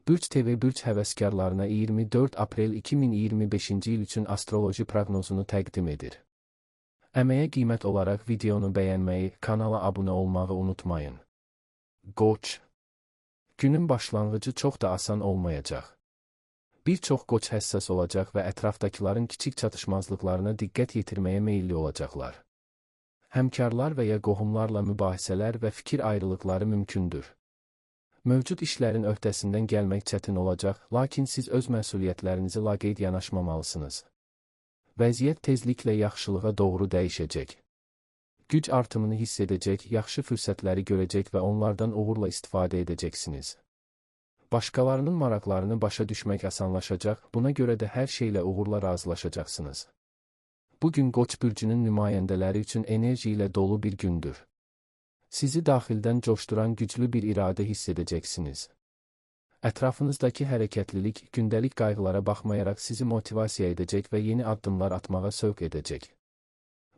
Bürc TV Bürc həvəskarlarına 24 aprel 2025-ci il üçün astroloji proqnozunu təqdim edir. Əməyə qiymət olaraq videonu bəyənməyi, kanala abunə olmağı unutmayın. Qoç. Günün başlanğıcı çox da asan olmayacaq. Bir çox qoç həssas olacaq və ətrafdakıların kiçik çatışmazlıqlarına diqqət yetirməyə meyilli olacaqlar. Həmkarlar və ya qohumlarla mübahisələr və fikir ayrılıqları mümkündür. Mövcud işlərin öhdəsindən gəlmək çətin olacaq, lakin siz öz məsuliyyətlərinizi laqeyd yanaşmamalısınız. Vəziyyət tezliklə yaxşılığa doğru dəyişəcək. Güc artımını hiss edəcək, yaxşı fürsətləri görəcək və onlardan uğurla istifadə edəcəksiniz. Başqalarının maraqlarını başa düşmək asanlaşacaq, buna görə də hər şeylə uğurla razılaşacaqsınız. Bugün Qoç bürcünün nümayəndələri üçün enerji ilə dolu bir gündür. Sizi daxildən coşduran güclü bir iradə hiss edəcəksiniz. Ətrafınızdakı hərəkətlilik, gündəlik qayğılara baxmayaraq sizi motivasiya edəcək və yeni addımlar atmağa sövq edəcək.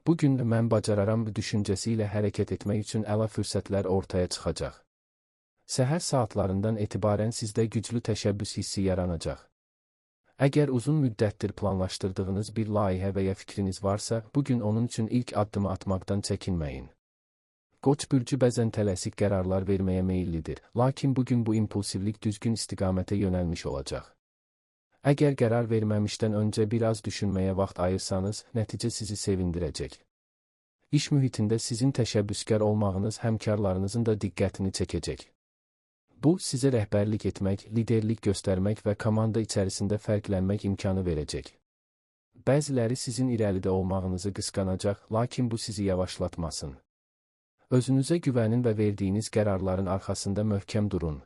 Bugün mən bacararam düşüncəsi ilə hərəkət etmək üçün əla fürsətlər ortaya çıxacaq. Səhər saatlarından etibarən sizdə güclü təşəbbüs hissi yaranacaq. Əgər uzun müddətdir planlaşdırdığınız bir layihə və ya fikriniz varsa, bugün onun üçün ilk addımı atmaqdan çəkinməyin. Qoç bürcü bəzən tələsik qərarlar verməyə meyillidir, lakin bugün bu impulsivlik düzgün istiqamətə yönəlmiş olacaq. Əgər qərar verməmişdən öncə biraz düşünməyə vaxt ayırsanız, nəticə sizi sevindirəcək. İş mühitində sizin təşəbbüskar olmağınız həmkarlarınızın da diqqətini çəkəcək. Bu, sizə rəhbərlik etmək, liderlik göstərmək və komanda içərisində fərqlənmək imkanı verəcək. Bəziləri sizin irəlidə olmağınızı qısqanacaq, lakin bu sizi yavaşlatmasın. Özünüzə güvənin və verdiyiniz qərarların arxasında möhkəm durun.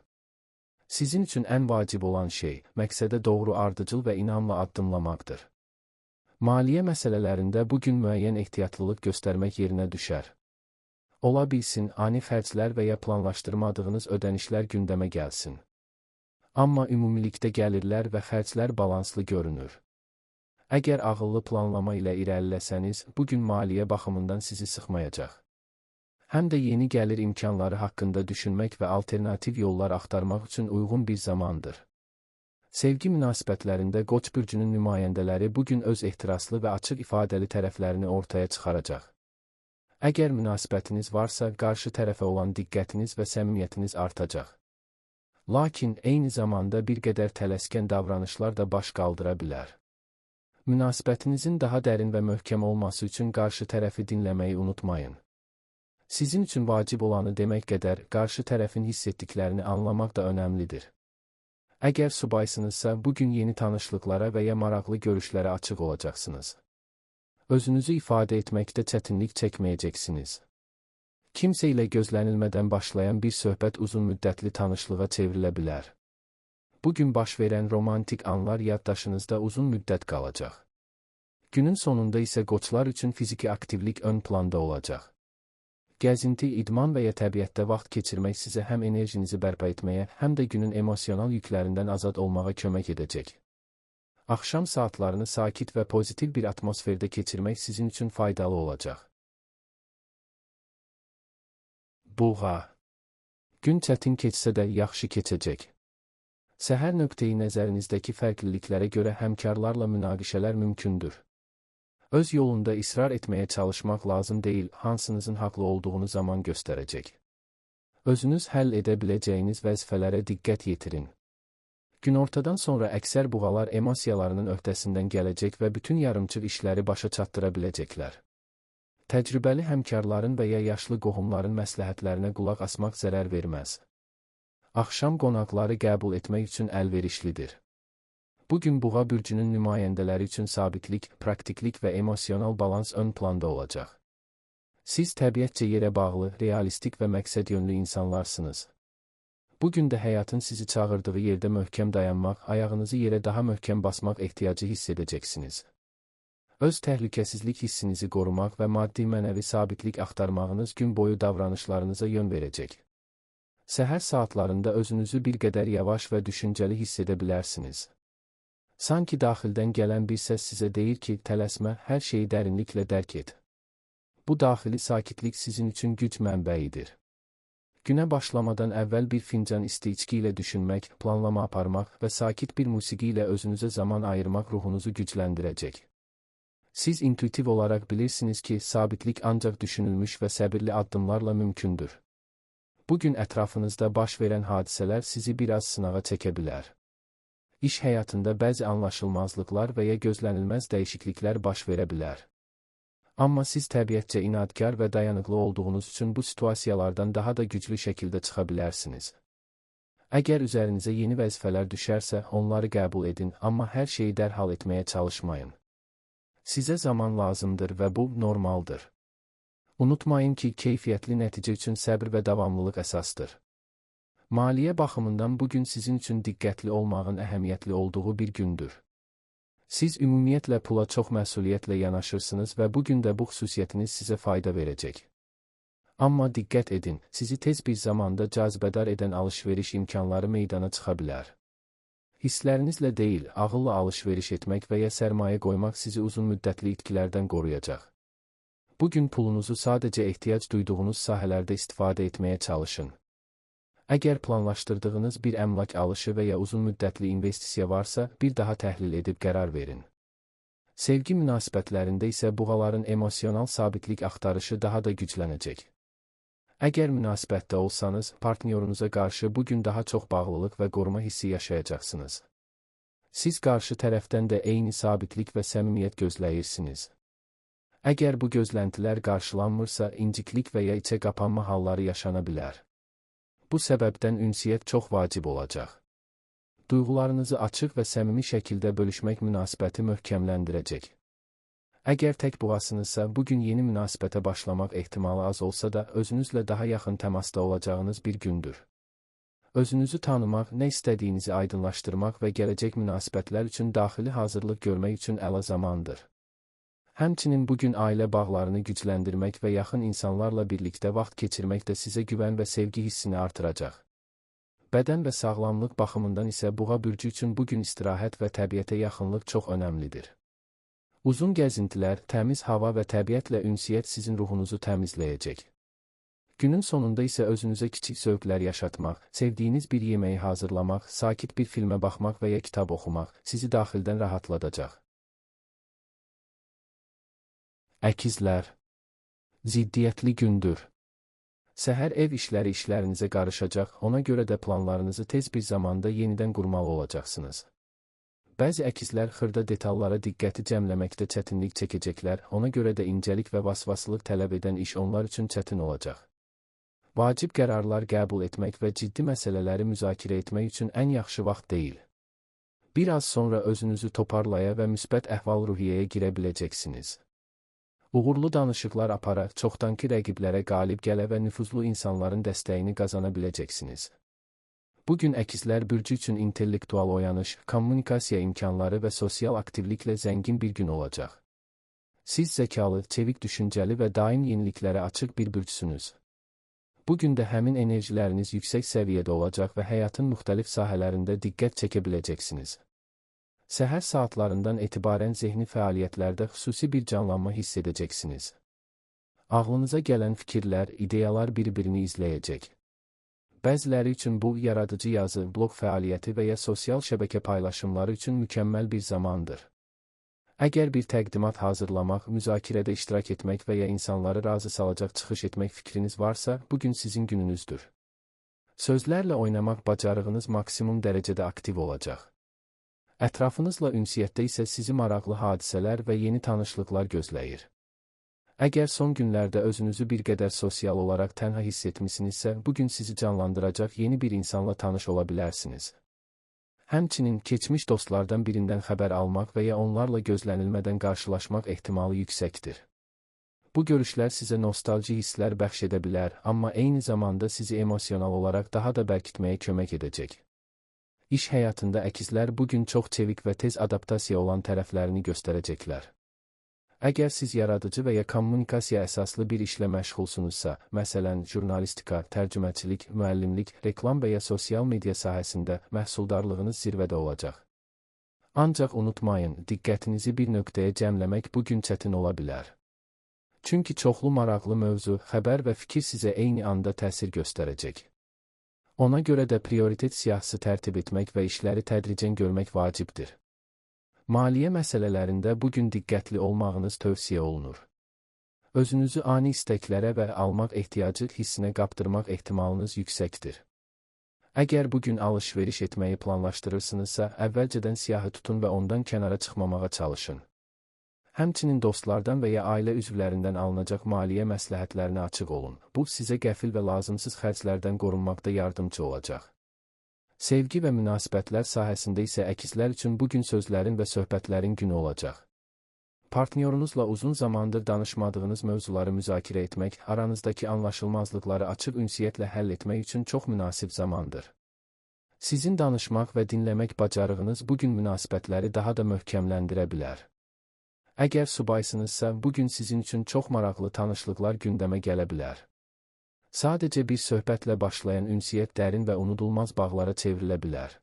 Sizin üçün ən vacib olan şey, məqsədə doğru ardıcıl və inamla addımlamaqdır. Maliyyə məsələlərində bugün müəyyən ehtiyatlılıq göstərmək yerinə düşər. Ola bilsin, ani xərclər və ya planlaşdırmadığınız ödənişlər gündəmə gəlsin. Amma ümumilikdə gəlirlər və xərclər balanslı görünür. Əgər ağıllı planlama ilə irəliləsəniz, bugün maliyyə baxımından sizi sıxmayacaq. Həm də yeni gəlir imkanları haqqında düşünmək və alternativ yollar axtarmaq üçün uyğun bir zamandır. Sevgi münasibətlərində Qoç bürcünün nümayəndələri bugün öz ehtiraslı və açıq ifadəli tərəflərini ortaya çıxaracaq. Əgər münasibətiniz varsa, qarşı tərəfə olan diqqətiniz və səmimiyyətiniz artacaq. Lakin eyni zamanda bir qədər tələskən davranışlar da baş qaldıra bilər. Münasibətinizin daha dərin və möhkəm olması üçün qarşı tərəfi dinləməyi unutmayın. Sizin üçün vacib olanı demək qədər, qarşı tərəfin hiss etdiklərini anlamaq da önəmlidir. Əgər subaysınızsa, bugün yeni tanışlıqlara və ya maraqlı görüşlərə açıq olacaqsınız. Özünüzü ifadə etməkdə çətinlik çəkməyəcəksiniz. Kimsə ilə gözlənilmədən başlayan bir söhbət uzun müddətli tanışlığa çevrilə bilər. Bugün baş verən romantik anlar yaddaşınızda uzun müddət qalacaq. Günün sonunda isə qoçlar üçün fiziki aktivlik ön planda olacaq. Gəzinti, idman və ya təbiətdə vaxt keçirmək sizə həm enerjinizi bərpa etməyə, həm də günün emosional yüklərindən azad olmağa kömək edəcək. Axşam saatlarını sakit və pozitiv bir atmosferdə keçirmək sizin üçün faydalı olacaq. Buğa. Gün çətin keçsə də yaxşı keçəcək. Səhər nöqteyi nəzərinizdəki fərqliliklərə görə həmkarlarla münaqişələr mümkündür. Öz yolunda israr etməyə çalışmaq lazım deyil, hansınızın haqlı olduğunu zaman göstərəcək. Özünüz həll edə biləcəyiniz vəzifələrə diqqət yetirin. Günortadan sonra əksər buğalar emosiyalarının öhdəsindən gələcək və bütün yarımçıq işləri başa çatdıra biləcəklər. Təcrübəli həmkarların və ya yaşlı qohumların məsləhətlərinə qulaq asmaq zərər verməz. Axşam qonaqları qəbul etmək üçün əlverişlidir. Bugün Buğa bürcünün nümayəndələri üçün sabitlik, praktiklik və emosional balans ön planda olacaq. Siz təbiətcə yerə bağlı, realistik və məqsədyönlü insanlarsınız. Bugün də həyatın sizi çağırdığı yerdə möhkəm dayanmaq, ayağınızı yerə daha möhkəm basmaq ehtiyacı hiss edəcəksiniz. Öz təhlükəsizlik hissinizi qorumaq və maddi-mənəvi sabitlik axtarmağınız gün boyu davranışlarınıza yön verəcək. Səhər saatlarında özünüzü bir qədər yavaş və düşüncəli hiss edə bilərsiniz. Sanki daxildən gələn bir səs sizə deyir ki, tələsmə, hər şeyi dərinliklə dərk et. Bu daxili sakitlik sizin üçün güc mənbəyidir. Günə başlamadan əvvəl bir fincan isti içki ilə düşünmək, planlama aparmaq və sakit bir musiqi ilə özünüzə zaman ayırmaq ruhunuzu gücləndirəcək. Siz intuitiv olaraq bilirsiniz ki, sabitlik ancaq düşünülmüş və səbirli addımlarla mümkündür. Bugün ətrafınızda baş verən hadisələr sizi biraz sınağa çəkə bilər. İş həyatında bəzi anlaşılmazlıqlar və ya gözlənilməz dəyişikliklər baş verə bilər. Amma siz təbiətcə inadkar və dayanıqlı olduğunuz üçün bu situasiyalardan daha da güclü şəkildə çıxa bilərsiniz. Əgər üzərinizə yeni vəzifələr düşərsə, onları qəbul edin, amma hər şeyi dərhal etməyə çalışmayın. Sizə zaman lazımdır və bu normaldır. Unutmayın ki, keyfiyyətli nəticə üçün səbr və davamlılıq əsasdır. Maliyyə baxımından bugün sizin üçün diqqətli olmağın əhəmiyyətli olduğu bir gündür. Siz ümumiyyətlə pula çox məsuliyyətlə yanaşırsınız və bugün də bu xüsusiyyətiniz sizə fayda verəcək. Amma diqqət edin, sizi tez bir zamanda cazibədar edən alış-veriş imkanları meydana çıxa bilər. Hisslərinizlə deyil, ağılla alış-veriş etmək və ya sərmayə qoymaq sizi uzun müddətli itkilərdən qoruyacaq. Bugün pulunuzu sadəcə ehtiyac duyduğunuz sahələrdə istifadə etməyə çalışın. Əgər planlaşdırdığınız bir əmlak alışı və ya uzun müddətli investisiya varsa, bir daha təhlil edib qərar verin. Sevgi münasibətlərində isə buğaların emosional sabitlik axtarışı daha da güclənəcək. Əgər münasibətdə olsanız, partnyorunuza qarşı bugün daha çox bağlılıq və qoruma hissi yaşayacaqsınız. Siz qarşı tərəfdən də eyni sabitlik və səmimiyyət gözləyirsiniz. Əgər bu gözləntilər qarşılanmırsa, inciklik və ya içə qapanma halları yaşana bilər. Bu səbəbdən ünsiyyət çox vacib olacaq. Duyğularınızı açıq və səmimi şəkildə bölüşmək münasibəti möhkəmləndirəcək. Əgər tək boğasınızsa, bugün yeni münasibətə başlamaq ehtimalı az olsa da, özünüzlə daha yaxın təmasda olacağınız bir gündür. Özünüzü tanımaq, nə istədiyinizi aydınlaşdırmaq və gələcək münasibətlər üçün daxili hazırlıq görmək üçün əla zamandır. Həmçinin bugün ailə bağlarını gücləndirmək və yaxın insanlarla birlikdə vaxt keçirmək də sizə güvən və sevgi hissini artıracaq. Bədən və sağlamlıq baxımından isə Buğa bürcü üçün bugün istirahət və təbiətə yaxınlıq çox önəmlidir. Uzun gəzintilər, təmiz hava və təbiətlə ünsiyyət sizin ruhunuzu təmizləyəcək. Günün sonunda isə özünüzə kiçik zövqlər yaşatmaq, sevdiyiniz bir yeməyi hazırlamaq, sakit bir filmə baxmaq və ya kitab oxumaq sizi daxildən rahatladacaq. Əkizlər. Ziddiyyətli gündür. Səhər ev işləri işlərinizə qarışacaq, ona görə də planlarınızı tez bir zamanda yenidən qurmalı olacaqsınız. Bəzi əkizlər xırda detallara diqqəti cəmləməkdə çətinlik çəkəcəklər, ona görə də incəlik və vasvaslıq tələb edən iş onlar üçün çətin olacaq. Vacib qərarlar qəbul etmək və ciddi məsələləri müzakirə etmək üçün ən yaxşı vaxt deyil. Bir az sonra özünüzü toparlaya və müsbət əhval-ruhiyyəyə girə biləcəksiniz. Uğurlu danışıqlar apararaq çoxdankı rəqiblərə qalib gələ və nüfuzlu insanların dəstəyini qazana biləcəksiniz. Bugün əkizlər bürcü üçün intellektual oyanış, kommunikasiya imkanları və sosial aktivliklə zəngin bir gün olacaq. Siz zəkalı, çevik düşüncəli və daim yeniliklərə açıq bir bürcsünüz. Bugün də həmin enerjiləriniz yüksək səviyyədə olacaq və həyatın müxtəlif sahələrində diqqət çəkə biləcəksiniz. Səhər saatlarından etibarən zehni fəaliyyətlərdə xüsusi bir canlanma hiss edəcəksiniz. Ağlınıza gələn fikirlər, ideyalar bir-birini izləyəcək. Bəziləri üçün bu, yaradıcı yazı, blog fəaliyyəti və ya sosial şəbəkə paylaşımları üçün mükəmməl bir zamandır. Əgər bir təqdimat hazırlamaq, müzakirədə iştirak etmək və ya insanları razı salacaq çıxış etmək fikriniz varsa, bugün sizin gününüzdür. Sözlərlə oynamaq bacarığınız maksimum dərəcədə aktiv olacaq. Ətrafınızla ünsiyyətdə isə sizi maraqlı hadisələr və yeni tanışlıqlar gözləyir. Əgər son günlərdə özünüzü bir qədər sosial olaraq tənha hiss etmisinizsə, bugün sizi canlandıracaq yeni bir insanla tanış ola bilərsiniz. Həmçinin keçmiş dostlardan birindən xəbər almaq və ya onlarla gözlənilmədən qarşılaşmaq ehtimalı yüksəkdir. Bu görüşlər sizə nostalji hisslər bəxş edə bilər, amma eyni zamanda sizi emosional olaraq daha da bərkitməyə kömək edəcək. İş həyatında əkizlər bugün çox çevik və tez adaptasiya olan tərəflərini göstərəcəklər. Əgər siz yaradıcı və ya kommunikasiya əsaslı bir işlə məşğulsunuzsa, məsələn, jurnalistika, tərcüməçilik, müəllimlik, reklam və ya sosial media sahəsində məhsuldarlığınız zirvədə olacaq. Ancaq unutmayın, diqqətinizi bir nöqtəyə cəmləmək bugün çətin ola bilər. Çünki çoxlu maraqlı mövzu, xəbər və fikir sizə eyni anda təsir göstərəcək. Ona görə də prioritet siyahısı tərtib etmək və işləri tədricən görmək vacibdir. Maliyyə məsələlərində bugün diqqətli olmağınız tövsiyə olunur. Özünüzü ani istəklərə və almaq ehtiyacı hissinə qaptırmaq ehtimalınız yüksəkdir. Əgər bugün alış-veriş etməyi planlaşdırırsınızsa, əvvəlcədən siyahı tutun və ondan kənara çıxmamağa çalışın. Həmçinin dostlardan və ya ailə üzvlərindən alınacaq maliyyə məsləhətlərinə açıq olun. Bu, sizə qəfil və lazımsız xərclərdən qorunmaqda yardımcı olacaq. Sevgi və münasibətlər sahəsində isə əkizlər üçün bugün sözlərin və söhbətlərin günü olacaq. Partnyorunuzla uzun zamandır danışmadığınız mövzuları müzakirə etmək, aranızdakı anlaşılmazlıqları açıq ünsiyyətlə həll etmək üçün çox münasib zamandır. Sizin danışmaq və dinləmək bacarığınız bugün münasibətləri daha da möhkəmləndirə bilər. Əgər subaysınızsa, bugün sizin üçün çox maraqlı tanışlıqlar gündəmə gələ bilər. Sadəcə bir söhbətlə başlayan ünsiyyət dərin və unudulmaz bağlara çevrilə bilər.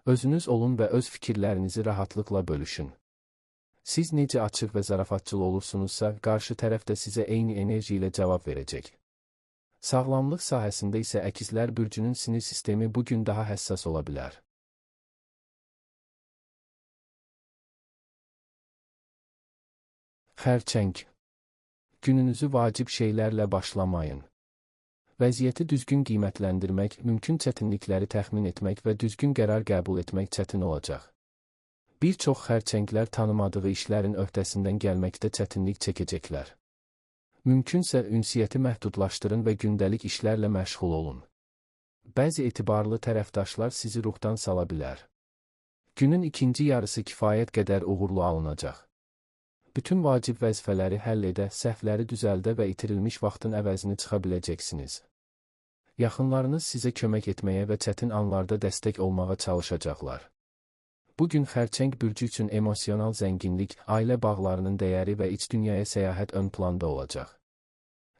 Özünüz olun və öz fikirlərinizi rahatlıqla bölüşün. Siz necə açıq və zarafatcıl olursunuzsa, qarşı tərəf də sizə eyni enerji ilə cavab verəcək. Sağlamlıq sahəsində isə əkizlər bürcünün sinir sistemi bugün daha həssas ola bilər. Xərçəng. Gününüzü vacib şeylərlə başlamayın. Vəziyyəti düzgün qiymətləndirmək, mümkün çətinlikləri təxmin etmək və düzgün qərar qəbul etmək çətin olacaq. Bir çox xərçənglər tanımadığı işlərin öhdəsindən gəlməkdə çətinlik çəkəcəklər. Mümkünsə ünsiyyəti məhdudlaşdırın və gündəlik işlərlə məşğul olun. Bəzi etibarlı tərəfdaşlar sizi ruhdan sala bilər. Günün ikinci yarısı kifayət qədər uğurlu alınacaq. Bütün vacib vəzifələri həll edə, səhvləri düzəldə və itirilmiş vaxtın əvəzini çıxa biləcəksiniz. Yaxınlarınız sizə kömək etməyə və çətin anlarda dəstək olmağa çalışacaqlar. Bugün xərçəng bürcü üçün emosional zənginlik, ailə bağlarının dəyəri və iç dünyaya səyahət ön planda olacaq.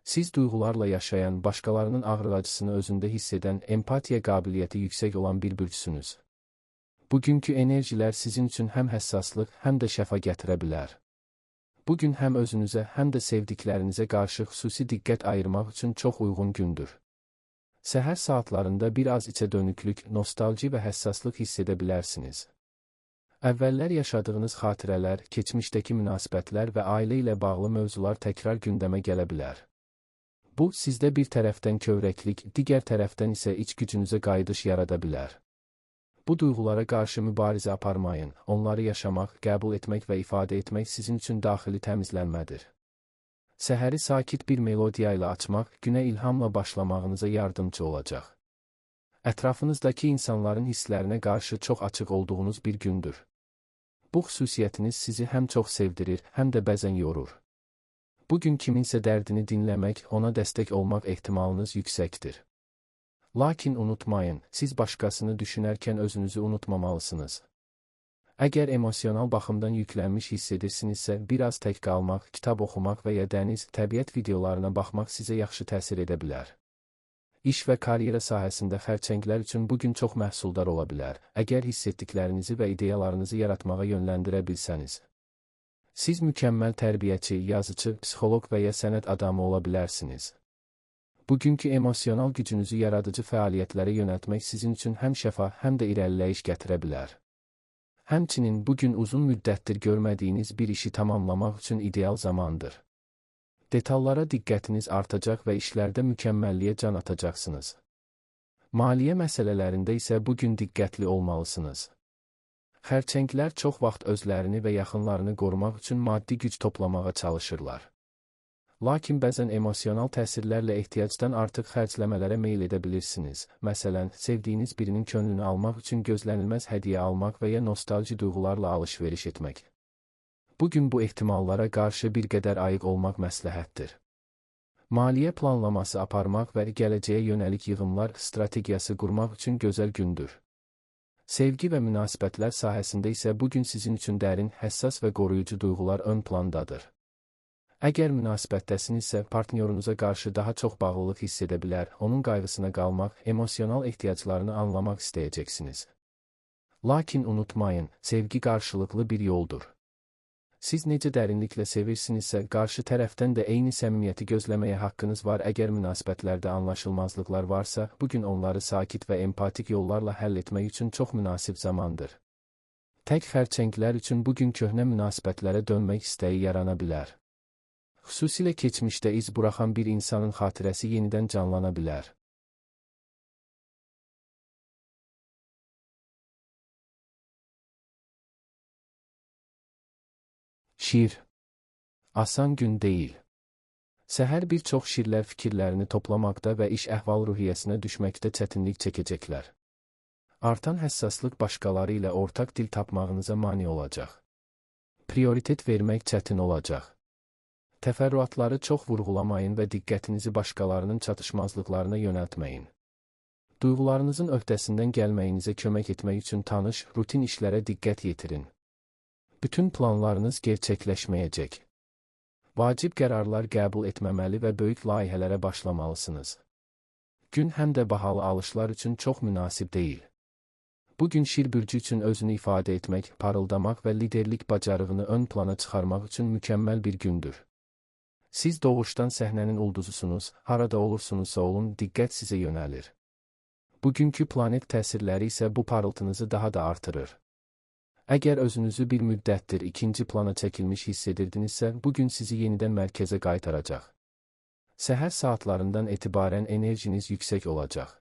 Siz duyğularla yaşayan, başqalarının ağrı acısını özündə hiss edən, empatiya qabiliyyəti yüksək olan bir bürcsünüz. Bugünkü enerjilər sizin üçün həm həssaslıq, həm də şəfa gətirə bilər. Bugün həm özünüzə, həm də sevdiklərinizə qarşı xüsusi diqqət ayırmaq üçün çox uyğun gündür. Səhər saatlarında bir az içə dönüklük, nostalji və həssaslıq hiss edə bilərsiniz. Əvvəllər yaşadığınız xatirələr, keçmişdəki münasibətlər və ailə ilə bağlı mövzular təkrar gündəmə gələ bilər. Bu, sizdə bir tərəfdən kövrəklik, digər tərəfdən isə iç gücünüzə qayıdış yarada bilər. Bu duyğulara qarşı mübarizə aparmayın, onları yaşamaq, qəbul etmək və ifadə etmək sizin üçün daxili təmizlənmədir. Səhəri sakit bir melodiya ilə açmaq, günə ilhamla başlamağınıza yardımcı olacaq. Ətrafınızdakı insanların hisslərinə qarşı çox açıq olduğunuz bir gündür. Bu xüsusiyyətiniz sizi həm çox sevdirir, həm də bəzən yorur. Bugün kiminsə dərdini dinləmək, ona dəstək olmaq ehtimalınız yüksəkdir. Lakin unutmayın, siz başqasını düşünərkən özünüzü unutmamalısınız. Əgər emosional baxımdan yüklənmiş hiss edirsinizsə, biraz tək qalmaq, kitab oxumaq və ya dəniz, təbiət videolarına baxmaq sizə yaxşı təsir edə bilər. İş və karyera sahəsində xərçənglər üçün bugün çox məhsuldar ola bilər, əgər hiss etdiklərinizi və ideyalarınızı yaratmağa yönləndirə bilsəniz. Siz mükəmməl tərbiyəçi, yazıcı, psixoloq və ya sənət adamı ola bilərsiniz. Bugünkü emosional gücünüzü yaradıcı fəaliyyətlərə yönəltmək sizin üçün həm şəfa, həm də irəliləyiş gətirə bilər. Həmçinin bugün uzun müddətdir görmədiyiniz bir işi tamamlamaq üçün ideal zamandır. Detallara diqqətiniz artacaq və işlərdə mükəmməlliyə can atacaqsınız. Maliyyə məsələlərində isə bugün diqqətli olmalısınız. Xərçənglər çox vaxt özlərini və yaxınlarını qorumaq üçün maddi güc toplamağa çalışırlar. Lakin bəzən emosional təsirlərlə ehtiyacdan artıq xərcləmələrə meyl edə bilirsiniz. Məsələn, sevdiyiniz birinin könlünü almaq üçün gözlənilməz hədiyyə almaq və ya nostalji duyğularla alış-veriş etmək. Bugün bu ehtimallara qarşı bir qədər ayıq olmaq məsləhətdir. Maliyyə planlaması aparmaq və gələcəyə yönəlik yığımlar strategiyası qurmaq üçün gözəl gündür. Sevgi və münasibətlər sahəsində isə bugün sizin üçün dərin, həssas və qoruyucu duyğular ön plandadır. Əgər münasibətdəsinizsə, partnyorunuza qarşı daha çox bağlılıq hiss edə bilər, onun qayğısına qalmaq, emosional ehtiyaclarını anlamaq istəyəcəksiniz. Lakin unutmayın, sevgi qarşılıqlı bir yoldur. Siz necə dərinliklə sevirsinizsə, qarşı tərəfdən də eyni səmimiyyəti gözləməyə haqqınız var. Əgər münasibətlərdə anlaşılmazlıqlar varsa, bugün onları sakit və empatik yollarla həll etmək üçün çox münasib zamandır. Tək xərçənglər üçün bugün köhnə münasibətlərə dönmək istəyi yarana bilər. Xüsusilə keçmişdə iz buraxan bir insanın xatirəsi yenidən canlana bilər. Şiir. Asan gün deyil. Səhər bir çox şirlər fikirlərini toplamaqda və iş əhval-ruhiyyəsinə düşməkdə çətinlik çəkəcəklər. Artan həssaslıq başqaları ilə ortaq dil tapmağınıza mane olacaq. Prioritet vermək çətin olacaq. Təfərrüatları çox vurğulamayın və diqqətinizi başqalarının çatışmazlıqlarına yönəltməyin. Duyğularınızın öhdəsindən gəlməyinizə kömək etmək üçün tanış, rutin işlərə diqqət yetirin. Bütün planlarınız gerçəkləşməyəcək. Vacib qərarlar qəbul etməməli və böyük layihələrə başlamalısınız. Gün həm də bahalı alışlar üçün çox münasib deyil. Bugün şir bürcü üçün özünü ifadə etmək, parıldamaq və liderlik bacarığını ön plana çıxarmaq üçün mükəmməl bir gündür. Siz doğuşdan səhnənin ulduzusunuz, harada olursunuzsa olun, diqqət sizə yönəlir. Bugünkü planet təsirləri isə bu parıltınızı daha da artırır. Əgər özünüzü bir müddətdir ikinci plana çəkilmiş hiss edirdinizsə, bugün sizi yenidən mərkəzə qaytaracaq. Səhər saatlarından etibarən enerjiniz yüksək olacaq.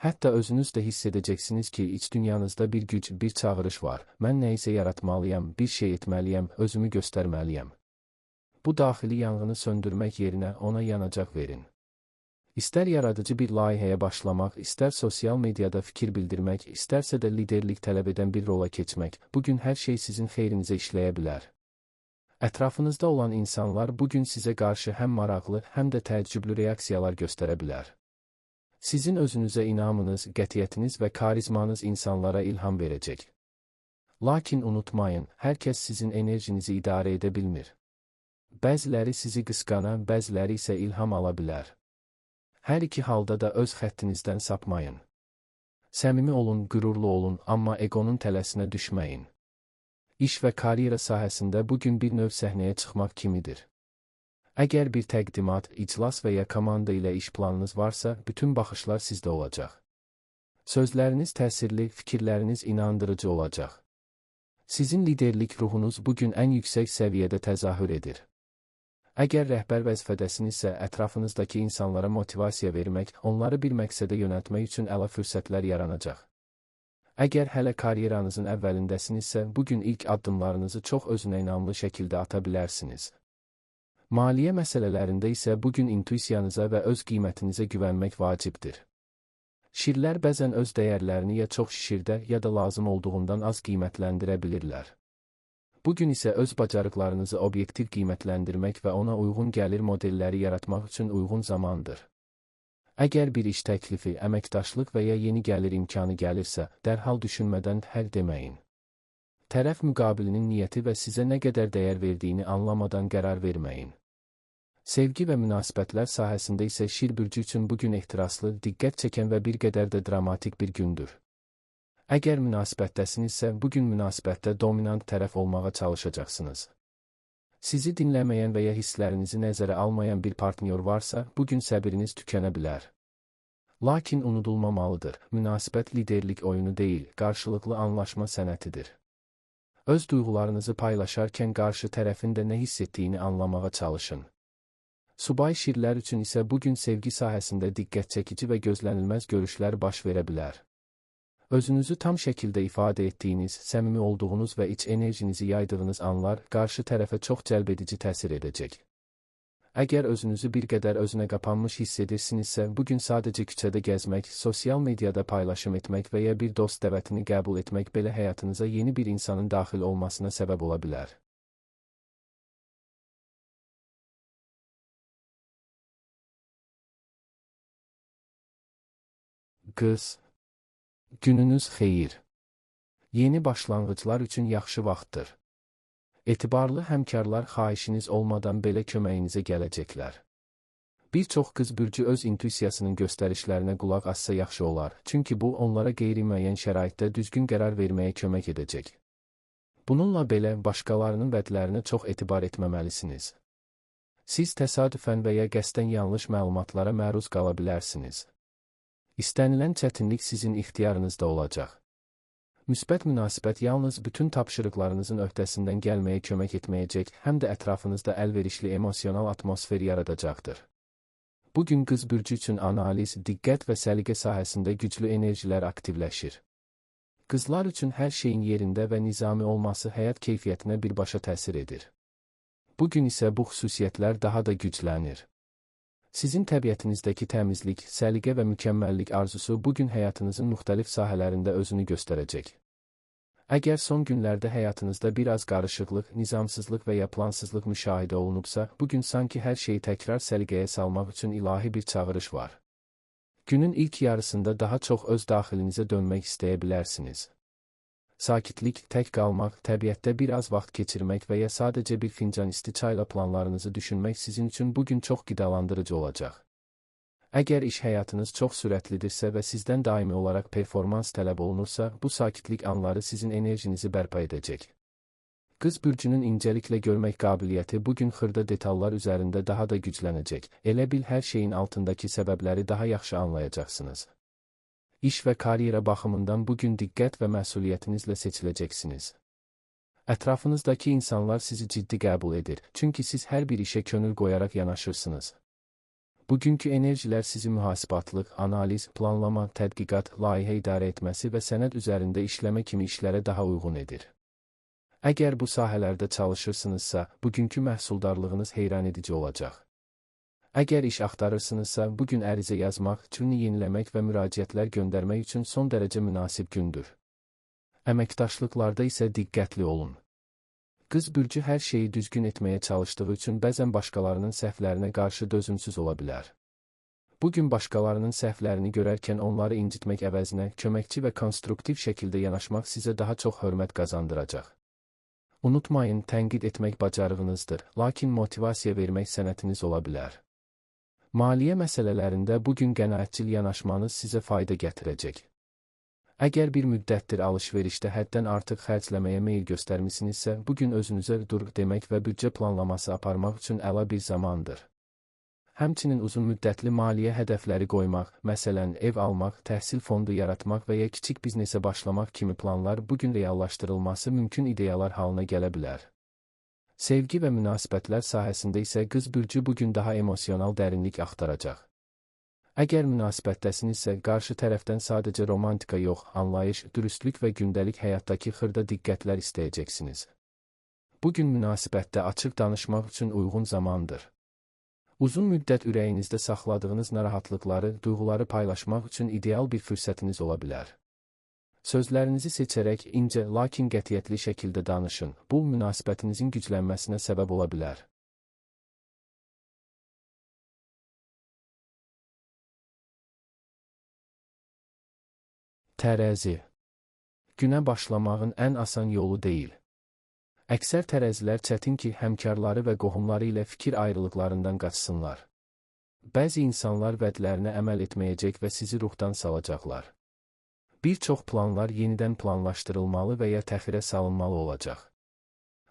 Hətta özünüz də hiss edəcəksiniz ki, iç dünyanızda bir güc, bir çağırış var. Mən nəyisə yaratmalıyam, bir şey etməliyəm, özümü göstərməliyəm. Bu daxili yanğını söndürmək yerinə ona yanacaq verin. İstər yaradıcı bir layihəyə başlamaq, istər sosial mediada fikir bildirmək, istərsə də liderlik tələb edən bir rola keçmək, bugün hər şey sizin xeyrinizə işləyə bilər. Ətrafınızda olan insanlar bugün sizə qarşı həm maraqlı, həm də təəccüblü reaksiyalar göstərə bilər. Sizin özünüzə inamınız, qətiyyətiniz və karizmanız insanlara ilham verəcək. Lakin unutmayın, hər kəs sizin enerjinizi idarə edə bilmir. Bəziləri sizi qısqana, bəziləri isə ilham ala bilər. Hər iki halda da öz xəttinizdən sapmayın. Səmimi olun, qürurlu olun, amma egonun tələsinə düşməyin. İş və karyera sahəsində bugün bir növ səhnəyə çıxmaq kimidir. Əgər bir təqdimat, iclas və ya komanda ilə iş planınız varsa, bütün baxışlar sizdə olacaq. Sözləriniz təsirli, fikirləriniz inandırıcı olacaq. Sizin liderlik ruhunuz bugün ən yüksək səviyyədə təzahür edir. Əgər rəhbər vəzifədəsinizsə, ətrafınızdakı insanlara motivasiya vermək, onları bir məqsədə yönəltmək üçün əla fürsətlər yaranacaq. Əgər hələ karyeranızın əvvəlindəsinizsə, bugün ilk addımlarınızı çox özünə inamlı şəkildə ata bilərsiniz. Maliyyə məsələlərində isə bugün intuisiyanıza və öz qiymətinizə güvənmək vacibdir. Şirlər bəzən öz dəyərlərini ya çox şişirdə, ya da lazım olduğundan az qiymətləndirə bilirlər. Bugün isə öz bacarıqlarınızı obyektiv qiymətləndirmək və ona uyğun gəlir modelləri yaratmaq üçün uyğun zamandır. Əgər bir iş təklifi, əməkdaşlıq və ya yeni gəlir imkanı gəlirsə, dərhal düşünmədən hər deməyin. Tərəf müqabilinin niyyəti və sizə nə qədər dəyər verdiyini anlamadan qərar verməyin. Sevgi və münasibətlər sahəsində isə şir bürcü üçün bugün ehtiraslı, diqqət çəkən və bir qədər də dramatik bir gündür. Əgər münasibətdəsinizsə, bugün münasibətdə dominant tərəf olmağa çalışacaqsınız. Sizi dinləməyən və ya hisslərinizi nəzərə almayan bir partnyor varsa, bugün səbriniz tükənə bilər. Lakin unudulmamalıdır, münasibət liderlik oyunu deyil, qarşılıqlı anlaşma sənətidir. Öz duyğularınızı paylaşarkən qarşı tərəfin də nə hiss etdiyini anlamağa çalışın. Subay şirlər üçün isə bugün sevgi sahəsində diqqət çəkici və gözlənilməz görüşlər baş verə bilər. Özünüzü tam şəkildə ifadə etdiyiniz, səmimi olduğunuz və iç enerjinizi yaydığınız anlar qarşı tərəfə çox cəlbedici təsir edəcək. Əgər özünüzü bir qədər özünə qapanmış hiss edirsinizsə, bugün sadəcə küçədə gəzmək, sosial mediada paylaşım etmək və ya bir dost dəvətini qəbul etmək belə həyatınıza yeni bir insanın daxil olmasına səbəb ola bilər. Qız. Gününüz xeyir. Yeni başlanğıclar üçün yaxşı vaxtdır. Etibarlı həmkarlar xahişiniz olmadan belə köməyinizə gələcəklər. Bir çox qız bürcü öz intuisiyasının göstərişlərinə qulaq assa yaxşı olar, çünki bu onlara qeyri-müəyyən şəraitdə düzgün qərar verməyə kömək edəcək. Bununla belə, başqalarının vədlərinə çox etibar etməməlisiniz. Siz təsadüfən və ya qəsdən yanlış məlumatlara məruz qala bilərsiniz. İstənilən çətinlik sizin ixtiyarınızda olacaq. Müsbət münasibət yalnız bütün tapşırıqlarınızın öhdəsindən gəlməyə kömək etməyəcək, həm də ətrafınızda əlverişli emosional atmosfer yaradacaqdır. Bugün qız bürcü üçün analiz, diqqət və səliqə sahəsində güclü enerjilər aktivləşir. Qızlar üçün hər şeyin yerində və nizami olması həyat keyfiyyətinə birbaşa təsir edir. Bugün isə bu xüsusiyyətlər daha da güclənir. Sizin təbiətinizdəki təmizlik, səliqə və mükəmməllik arzusu bugün həyatınızın müxtəlif sahələrində özünü göstərəcək. Əgər son günlərdə həyatınızda biraz qarışıqlıq, nizamsızlıq və ya plansızlıq müşahidə olunubsa, bugün sanki hər şeyi təkrar səliqəyə salmaq üçün ilahi bir çağırış var. Günün ilk yarısında daha çox öz daxilinizə dönmək istəyə bilərsiniz. Sakitlik, tək qalmaq, təbiətdə biraz vaxt keçirmək və ya sadəcə bir fincan isti çayla planlarınızı düşünmək sizin üçün bugün çox qidalandırıcı olacaq. Əgər iş həyatınız çox sürətlidirsə və sizdən daimi olaraq performans tələb olunursa, bu sakitlik anları sizin enerjinizi bərpa edəcək. Qız bürcünün incəliklə görmək qabiliyyəti bugün xırda detallar üzərində daha da güclənəcək. Elə bil hər şeyin altındakı səbəbləri daha yaxşı anlayacaqsınız. İş və karyera baxımından bugün diqqət və məsuliyyətinizlə seçiləcəksiniz. Ətrafınızdakı insanlar sizi ciddi qəbul edir, çünki siz hər bir işə könül qoyaraq yanaşırsınız. Bugünkü enerjilər sizi mühasibatlıq, analiz, planlama, tədqiqat, layihə idarə etməsi və sənəd üzərində işləmə kimi işlərə daha uyğun edir. Əgər bu sahələrdə çalışırsınızsa, bugünkü məhsuldarlığınız heyrətedici olacaq. Əgər iş axtarırsınızsa, bugün ərizə yazmaq, cümlə yeniləmək və müraciətlər göndərmək üçün son dərəcə münasib gündür. Əməkdaşlıqlarda isə diqqətli olun. Qız bürcü hər şeyi düzgün etməyə çalışdığı üçün bəzən başqalarının səhvlərinə qarşı dözümsüz ola bilər. Bugün başqalarının səhvlərini görərkən onları incitmək əvəzinə köməkçi və konstruktiv şəkildə yanaşmaq sizə daha çox hörmət qazandıracaq. Unutmayın, tənqid etmək bacarığınızdır, lakin motivasiya vermək sənətiniz ola bilər. Maliyyə məsələlərində bugün qənaətçil yanaşmanız sizə fayda gətirəcək. Əgər bir müddətdir alış-verişdə həddən artıq xərcləməyə meyl göstərmisinizsə, bugün özünüzə dur demək və büdcə planlaması aparmaq üçün əla bir zamandır. Həmçinin uzun müddətli maliyyə hədəfləri qoymaq, məsələn, ev almaq, təhsil fondu yaratmaq və ya kiçik biznesə başlamaq kimi planlar bugün reallaşdırılması mümkün ideyalar halına gələ bilər. Sevgi və münasibətlər sahəsində isə qız bürcü bugün daha emosional dərinlik axtaracaq. Əgər münasibətdəsinizsə, qarşı tərəfdən sadəcə romantika yox, anlayış, dürüstlük və gündəlik həyatdakı xırda diqqətlər istəyəcəksiniz. Bugün münasibətdə açıq danışmaq üçün uyğun zamandır. Uzun müddət ürəyinizdə saxladığınız narahatlıqları, duyğuları paylaşmaq üçün ideal bir fürsətiniz ola bilər. Sözlərinizi seçərək incə, lakin qətiyyətli şəkildə danışın. Bu, münasibətinizin güclənməsinə səbəb ola bilər. Tərəzi. Günə başlamağın ən asan yolu deyil. Əksər tərəzilər çətin ki, həmkarları və qohumları ilə fikir ayrılıqlarından qaçsınlar. Bəzi insanlar vədlərinə əməl etməyəcək və sizi ruhdan salacaqlar. Bir çox planlar yenidən planlaşdırılmalı və ya təxirə salınmalı olacaq.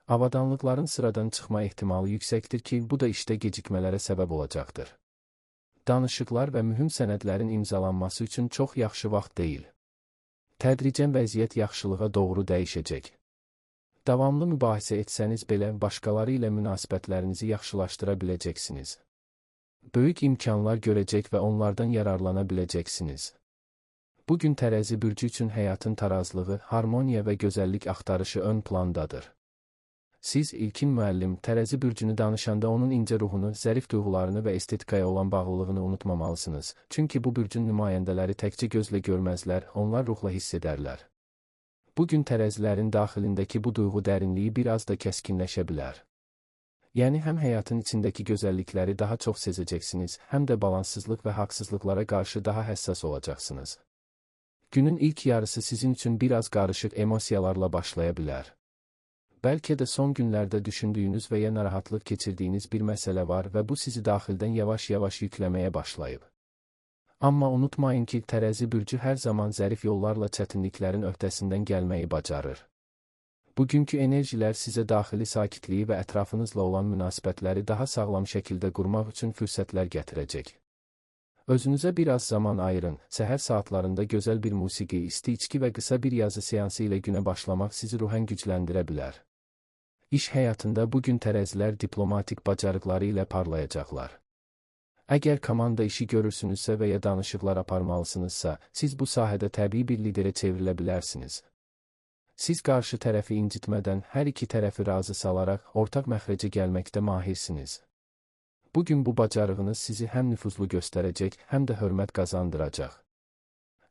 Avadanlıqların sıradan çıxma ehtimalı yüksəkdir ki, bu da işdə gecikmələrə səbəb olacaqdır. Danışıqlar və mühüm sənədlərin imzalanması üçün çox yaxşı vaxt deyil. Tədricən vəziyyət yaxşılığa doğru dəyişəcək. Davamlı mübahisə etsəniz belə, başqaları ilə münasibətlərinizi yaxşılaşdıra biləcəksiniz. Böyük imkanlar görəcək və onlardan yararlana biləcəksiniz. Bugün tərəzi bürcü üçün həyatın tarazlığı, harmoniya və gözəllik axtarışı ön plandadır. Siz, ilkin müəllim, tərəzi bürcünü danışanda onun incə ruhunu, zərif duyğularını və estetikaya olan bağlılığını unutmamalısınız. Çünki bu bürcün nümayəndələri təkcə gözlə görməzlər, onlar ruhla hiss edərlər. Bugün tərəzilərin daxilindəki bu duyğu dərinliyi biraz da kəskinləşə bilər. Yəni, həm həyatın içindəki gözəllikləri daha çox sezəcəksiniz, həm də balanssızlıq və haqsızlıqlara qarşı daha həssas olacaqsınız. Günün ilk yarısı sizin üçün biraz qarışıq emosiyalarla başlaya bilər. Bəlkə də son günlərdə düşündüyünüz və ya narahatlıq keçirdiyiniz bir məsələ var və bu sizi daxildən yavaş-yavaş yükləməyə başlayıb. Amma unutmayın ki, tərəzi bürcü hər zaman zərif yollarla çətinliklərin öhdəsindən gəlməyi bacarır. Bugünkü enerjilər sizə daxili sakitliyi və ətrafınızla olan münasibətləri daha sağlam şəkildə qurmaq üçün fürsətlər gətirəcək. Özünüzə biraz zaman ayırın, səhər saatlarında gözəl bir musiqi, isti içki və qısa bir yazı seansı ilə günə başlamaq sizi ruhən gücləndirə bilər. İş həyatında bugün tərəzilər diplomatik bacarıqları ilə parlayacaqlar. Əgər komanda işi görürsünüzsə və ya danışıqlar aparmalısınızsa, siz bu sahədə təbii bir liderə çevrilə bilərsiniz. Siz qarşı tərəfi incitmədən, hər iki tərəfi razı salaraq, ortaq məxrəcə gəlməkdə mahirsiniz. Bugün bu bacarığınız sizi həm nüfuzlu göstərəcək, həm də hörmət qazandıracaq.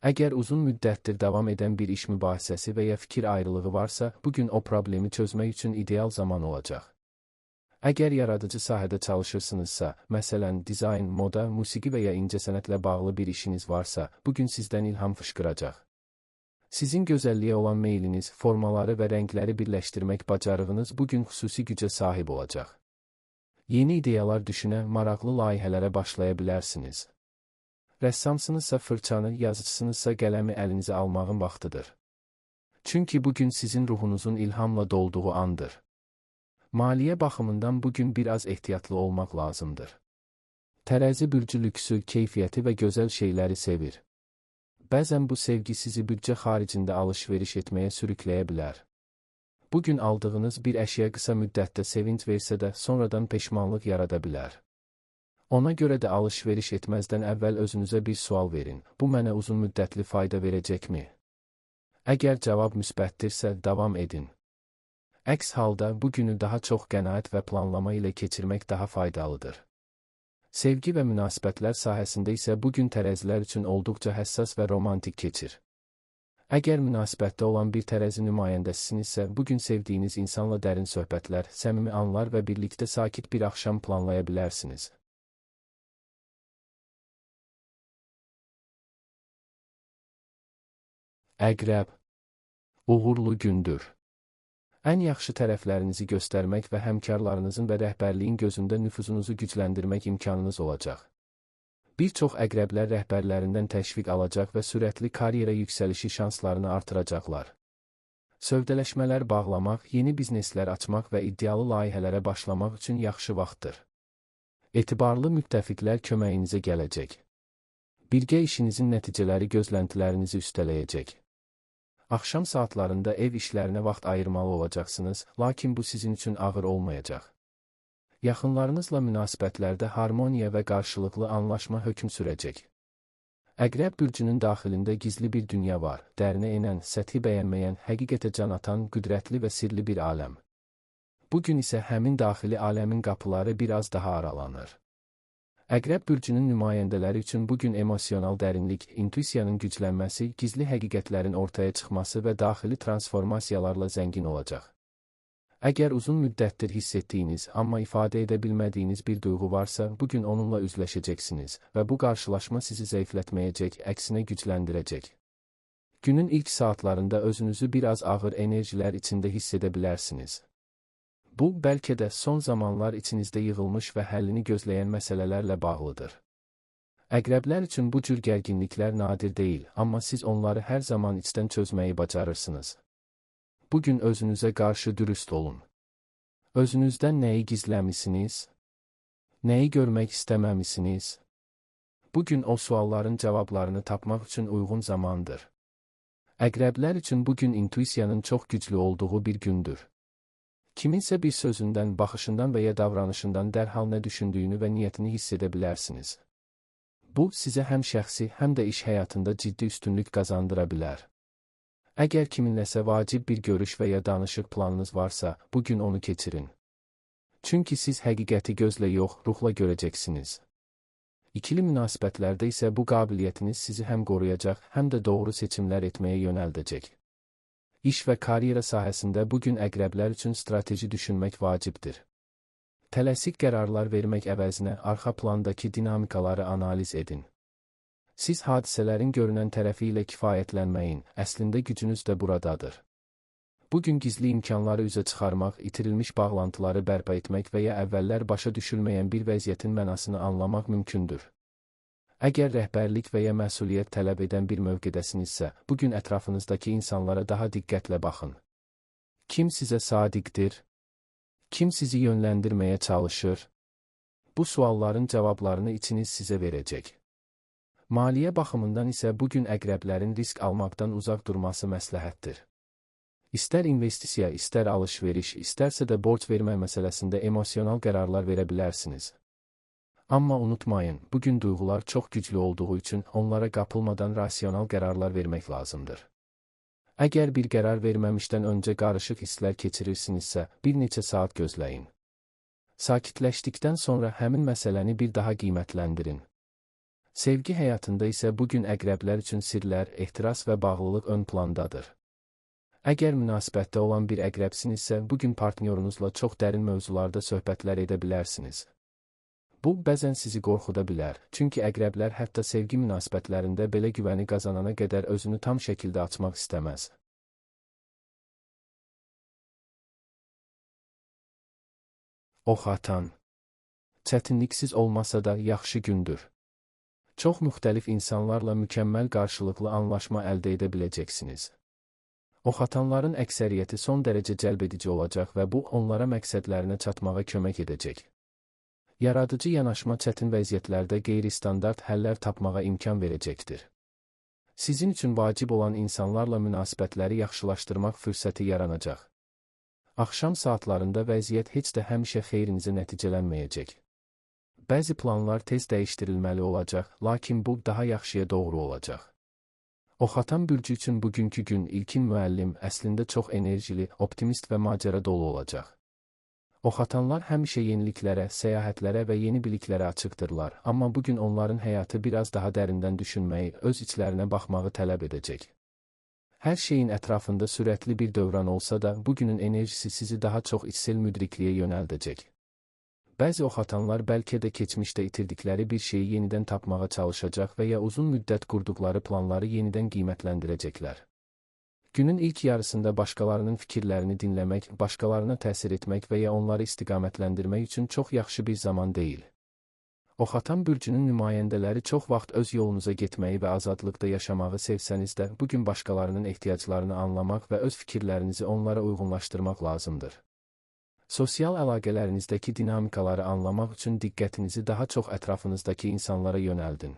Əgər uzun müddətdir davam edən bir iş mübahisəsi və ya fikir ayrılığı varsa, bugün o problemi çözmək üçün ideal zaman olacaq. Əgər yaradıcı sahədə çalışırsınızsa, məsələn, dizayn, moda, musiqi və ya incəsənətlə bağlı bir işiniz varsa, bugün sizdən ilham fışqıracaq. Sizin gözəlliyə olan meyliniz, formaları və rəngləri birləşdirmək bacarığınız bugün xüsusi gücə sahib olacaq. Yeni ideyalar düşünə, maraqlı layihələrə başlaya bilərsiniz. Rəssamsınızsa fırçanı, yazıcısınızsa qələmi əlinizə almağın vaxtıdır. Çünki bugün sizin ruhunuzun ilhamla dolduğu andır. Maliyyə baxımından bugün biraz ehtiyatlı olmaq lazımdır. Tərəzi bürcü lüksü, keyfiyyəti və gözəl şeyləri sevir. Bəzən bu sevgi sizi büdcə xaricində alış-veriş etməyə sürükləyə bilər. Bugün aldığınız bir əşya qısa müddətdə sevinç versə də sonradan peşmanlıq yarada bilər. Ona görə də alış-veriş etməzdən əvvəl özünüzə bir sual verin. Bu mənə uzun müddətli fayda verəcəkmi? Əgər cavab müsbətdirsə, davam edin. Əks halda bu günü daha çox qənaət və planlama ilə keçirmək daha faydalıdır. Sevgi və münasibətlər sahəsində isə bugün tərəzilər üçün olduqca həssas və romantik keçir. Əgər münasibətdə olan bir tərəzi nümayəndəsisinizsə, bugün sevdiyiniz insanla dərin söhbətlər, səmimi anlar və birlikdə sakit bir axşam planlaya bilərsiniz. Əqrəb. Uğurlu gündür. Ən yaxşı tərəflərinizi göstərmək və həmkarlarınızın və rəhbərliyin gözündə nüfuzunuzu gücləndirmək imkanınız olacaq. Bir çox əqrəblər rəhbərlərindən təşviq alacaq və sürətli karyera yüksəlişi şanslarını artıracaqlar. Sövdələşmələr bağlamaq, yeni bizneslər açmaq və iddialı layihələrə başlamaq üçün yaxşı vaxtdır. Etibarlı müttəfiqlər köməyinizə gələcək. Birgə işinizin nəticələri gözləntilərinizi üstələyəcək. Axşam saatlarında ev işlərinə vaxt ayırmalı olacaqsınız, lakin bu sizin üçün ağır olmayacaq. Yaxınlarınızla münasibətlərdə harmoniya və qarşılıqlı anlaşma hökm sürəcək. Əqrəb bürcünün daxilində gizli bir dünya var, dərinə enən, səthi bəyənməyən, həqiqətə can atan, qüdrətli və sirli bir aləm. Bugün isə həmin daxili aləmin qapıları biraz daha aralanır. Əqrəb bürcünün nümayəndələri üçün bugün emosional dərinlik, intuisiyanın güclənməsi, gizli həqiqətlərin ortaya çıxması və daxili transformasiyalarla zəngin olacaq. Əgər uzun müddətdir hiss etdiyiniz, amma ifadə edə bilmədiyiniz bir duyğu varsa, bugün onunla üzləşəcəksiniz və bu qarşılaşma sizi zəiflətməyəcək, əksinə gücləndirəcək. Günün ilk saatlarında özünüzü biraz ağır enerjilər içində hiss edə bilərsiniz. Bu, bəlkə də son zamanlar içinizdə yığılmış və həllini gözləyən məsələlərlə bağlıdır. Əqrəblər üçün bu cür gərginliklər nadir deyil, amma siz onları hər zaman içdən çözməyi bacarırsınız. Bugün özünüzə qarşı dürüst olun. Özünüzdən nəyi gizləmisiniz? Nəyi görmək istəməmisiniz? Bugün o sualların cavablarını tapmaq üçün uyğun zamandır. Əqrəblər üçün bugün intuisiyanın çox güclü olduğu bir gündür. Kiminsə bir sözündən, baxışından və ya davranışından dərhal nə düşündüyünü və niyyətini hiss edə bilərsiniz. Bu, sizə həm şəxsi, həm də iş həyatında ciddi üstünlük qazandıra bilər. Əgər kiminləsə vacib bir görüş və ya danışıq planınız varsa, bugün onu keçirin. Çünki siz həqiqəti gözlə yox, ruhla görəcəksiniz. İkili münasibətlərdə isə bu qabiliyyətiniz sizi həm qoruyacaq, həm də doğru seçimlər etməyə yönəldəcək. İş və karyera sahəsində bugün əqrəblər üçün strateji düşünmək vacibdir. Tələsik qərarlar vermək əvəzinə arxa plandakı dinamikaları analiz edin. Siz hadisələrin görünən tərəfi ilə kifayətlənməyin, əslində gücünüz də buradadır. Bugün gizli imkanları üzə çıxarmaq, itirilmiş bağlantıları bərpa etmək və ya əvvəllər başa düşülməyən bir vəziyyətin mənasını anlamaq mümkündür. Əgər rəhbərlik və ya məsuliyyət tələb edən bir mövqedəsinizsə, bugün ətrafınızdakı insanlara daha diqqətlə baxın. Kim sizə sadiqdir? Kim sizi yönləndirməyə çalışır? Bu sualların cavablarını içiniz sizə verəcək. Maliyyə baxımından isə bugün əqrəblərin risk almaqdan uzaq durması məsləhətdir. İstər investisiya, istər alış-veriş, istərsə də borc vermə məsələsində emosional qərarlar verə bilərsiniz. Amma unutmayın, bugün duyğular çox güclü olduğu üçün onlara qapılmadan rasional qərarlar vermək lazımdır. Əgər bir qərar verməmişdən öncə qarışıq hisslər keçirirsinizsə, bir neçə saat gözləyin. Sakitləşdikdən sonra həmin məsələni bir daha qiymətləndirin. Sevgi həyatında isə bugün əqrəblər üçün sirlər, ehtiras və bağlılıq ön plandadır. Əgər münasibətdə olan bir əqrəbsinizsə, bugün partnyorunuzla çox dərin mövzularda söhbətlər edə bilərsiniz. Bu, bəzən sizi qorxuda bilər, çünki əqrəblər hətta sevgi münasibətlərində belə güvəni qazanana qədər özünü tam şəkildə açmaq istəməz. Ox atan. Çətinliksiz olmasa da yaxşı gündür. Çox müxtəlif insanlarla mükəmməl qarşılıqlı anlaşma əldə edə biləcəksiniz. Ox atanların əksəriyyəti son dərəcə cəlbedici olacaq və bu, onlara məqsədlərinə çatmağa kömək edəcək. Yaradıcı yanaşma çətin vəziyyətlərdə qeyri-standart həllər tapmağa imkan verəcəkdir. Sizin üçün vacib olan insanlarla münasibətləri yaxşılaşdırmaq fürsəti yaranacaq. Axşam saatlarında vəziyyət heç də həmişə xeyrinizə nəticələnməyəcək. Bəzi planlar tez dəyişdirilməli olacaq, lakin bu daha yaxşıya doğru olacaq. Ox atan bürcü üçün bugünkü gün ilkin müəllim əslində çox enerjili, optimist və macəra dolu olacaq. Ox atanlar həmişə yeniliklərə, səyahətlərə və yeni biliklərə açıqdırlar, amma bugün onların həyatı biraz daha dərindən düşünməyi, öz içlərinə baxmağı tələb edəcək. Hər şeyin ətrafında sürətli bir dövran olsa da, bugünün enerjisi sizi daha çox içsel müdrikliyə yönəldəcək. Bəzi ox atanlar bəlkə də keçmişdə itirdikləri bir şeyi yenidən tapmağa çalışacaq və ya uzun müddət qurduqları planları yenidən qiymətləndirəcəklər. Günün ilk yarısında başqalarının fikirlərini dinləmək, başqalarına təsir etmək və ya onları istiqamətləndirmək üçün çox yaxşı bir zaman deyil. Ox atan bürcünün nümayəndələri çox vaxt öz yolunuza getməyi və azadlıqda yaşamağı sevsəniz də, bugün başqalarının ehtiyaclarını anlamaq və öz fikirlərinizi onlara uyğunlaşdırmaq lazımdır. Sosial əlaqələrinizdəki dinamikaları anlamaq üçün diqqətinizi daha çox ətrafınızdakı insanlara yönəldin.